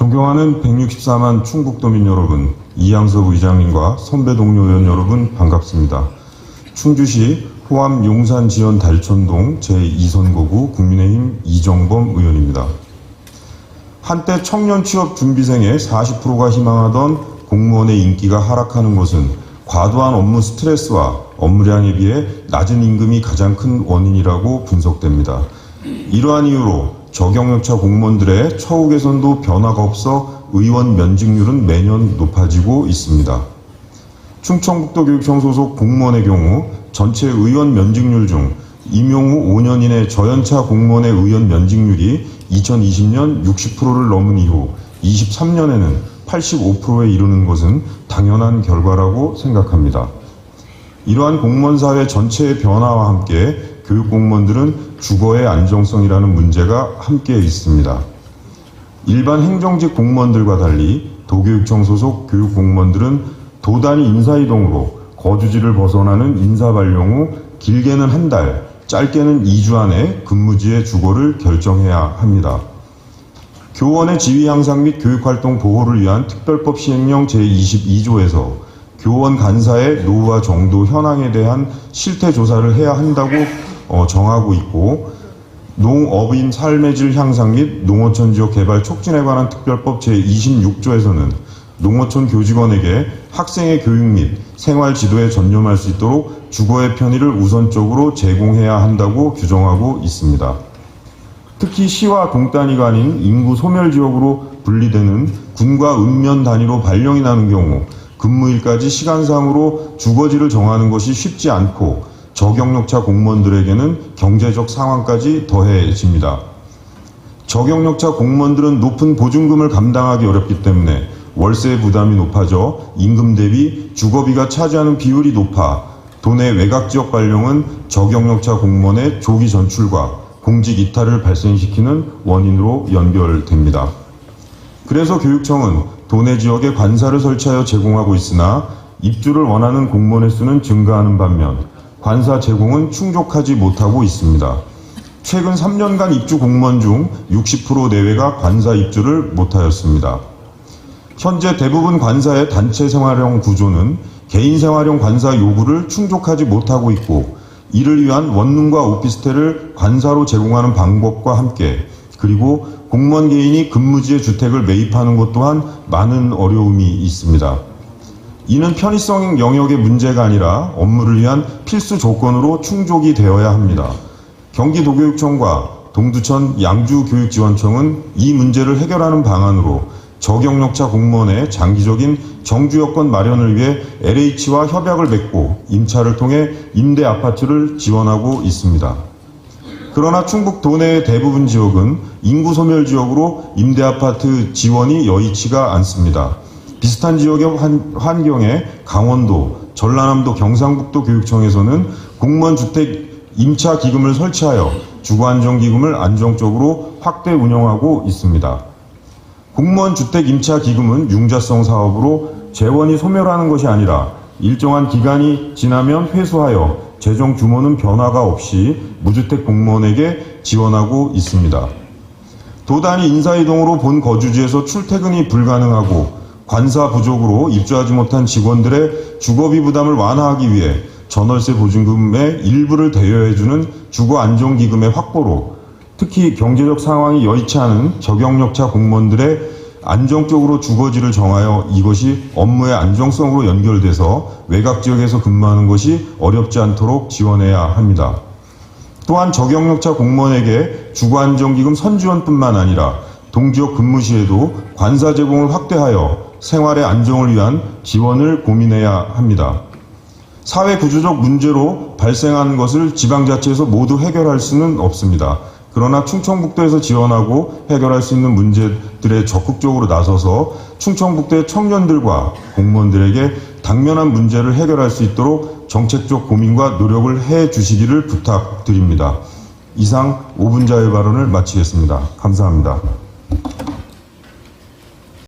존경하는 164만 충북도민 여러분, 이양섭 의장님과 선배 동료 의원 여러분 반갑습니다. 충주시 호암 용산 지연 달천동 제2선거구 국민의힘 이정범 의원입니다. 한때 청년 취업 준비생의 40%가 희망하던 공무원의 인기가 하락하는 것은 과도한 업무 스트레스와 업무량에 비해 낮은 임금이 가장 큰 원인이라고 분석됩니다. 이러한 이유로 저경력차 공무원들의 처우 개선도 변화가 없어 의원 면직률은 매년 높아지고 있습니다. 충청북도 교육청 소속 공무원의 경우 전체 의원 면직률 중 임용 후 5년 이내 저연차 공무원의 의원 면직률이 2020년 60%를 넘은 이후 23년에는 85%에 이르는 것은 당연한 결과라고 생각합니다. 이러한 공무원 사회 전체의 변화와 함께 교육 공무원들은 주거의 안정성이라는 문제가 함께 있습니다. 일반 행정직 공무원들과 달리 도교육청 소속 교육 공무원들은 도 단위 인사이동으로 거주지를 벗어나는 인사 발령 후 길게는 한 달, 짧게는 2주 안에 근무지의 주거를 결정해야 합니다. 교원의 지위 향상 및 교육활동 보호를 위한 특별법 시행령 제22조에서 교원 간사의 노후와 정도 현황에 대한 실태 조사를 해야 한다고 정하고 있고, 농업인 삶의 질 향상 및 농어촌 지역 개발 촉진에 관한 특별법 제26조에서는 농어촌 교직원에게 학생의 교육 및 생활 지도에 전념할 수 있도록 주거의 편의를 우선적으로 제공해야 한다고 규정하고 있습니다. 특히 시와 동단위가 아닌 인구 소멸 지역으로 분리되는 군과 읍면 단위로 발령이 나는 경우 근무일까지 시간상으로 주거지를 정하는 것이 쉽지 않고 저경력차 공무원들에게는 경제적 상황까지 더해집니다. 저경력차 공무원들은 높은 보증금을 감당하기 어렵기 때문에 월세 부담이 높아져 임금 대비 주거비가 차지하는 비율이 높아 도내 외곽지역 발령은 저경력차 공무원의 조기 전출과 공직 이탈을 발생시키는 원인으로 연결됩니다. 그래서 교육청은 도내 지역에 관사를 설치하여 제공하고 있으나 입주를 원하는 공무원의 수는 증가하는 반면 관사 제공은 충족하지 못하고 있습니다. 최근 3년간 입주 공무원 중 60% 내외가 관사 입주를 못하였습니다. 현재 대부분 관사의 단체 생활형 구조는 개인 생활형 관사 요구를 충족하지 못하고 있고, 이를 위한 원룸과 오피스텔을 관사로 제공하는 방법과 함께, 그리고 공무원 개인이 근무지에 주택을 매입하는 것 또한 많은 어려움이 있습니다. 이는 편의성 영역의 문제가 아니라 업무를 위한 필수 조건으로 충족이 되어야 합니다. 경기도교육청과 동두천 양주교육지원청은 이 문제를 해결하는 방안으로 저경력차 공무원의 장기적인 정주 여건 마련을 위해 LH와 협약을 맺고 임차를 통해 임대 아파트를 지원하고 있습니다. 그러나 충북 도내의 대부분 지역은 인구 소멸 지역으로 임대 아파트 지원이 여의치가 않습니다. 비슷한 지역의 환경에 강원도, 전라남도, 경상북도 교육청에서는 공무원 주택 임차 기금을 설치하여 주거 안정 기금을 안정적으로 확대 운영하고 있습니다. 공무원 주택 임차 기금은 융자성 사업으로 재원이 소멸하는 것이 아니라 일정한 기간이 지나면 회수하여 재정 규모는 변화가 없이 무주택 공무원에게 지원하고 있습니다. 도 단위 인사이동으로 본 거주지에서 출퇴근이 불가능하고 관사 부족으로 입주하지 못한 직원들의 주거비 부담을 완화하기 위해 전월세 보증금의 일부를 대여해주는 주거안정기금의 확보로 특히 경제적 상황이 여의치 않은 저경력차 공무원들의 안정적으로 주거지를 정하여 이것이 업무의 안정성으로 연결돼서 외곽지역에서 근무하는 것이 어렵지 않도록 지원해야 합니다. 또한 저경력차 공무원에게 주거안정기금 선지원뿐만 아니라 동지역 근무 시에도 관사 제공을 확대하여 생활의 안정을 위한 지원을 고민해야 합니다. 사회 구조적 문제로 발생하는 것을 지방자치에서 모두 해결할 수는 없습니다. 그러나 충청북도에서 지원하고 해결할 수 있는 문제들에 적극적으로 나서서 충청북도의 청년들과 공무원들에게 당면한 문제를 해결할 수 있도록 정책적 고민과 노력을 해 주시기를 부탁드립니다. 이상 5분 자유 발언을 마치겠습니다. 감사합니다.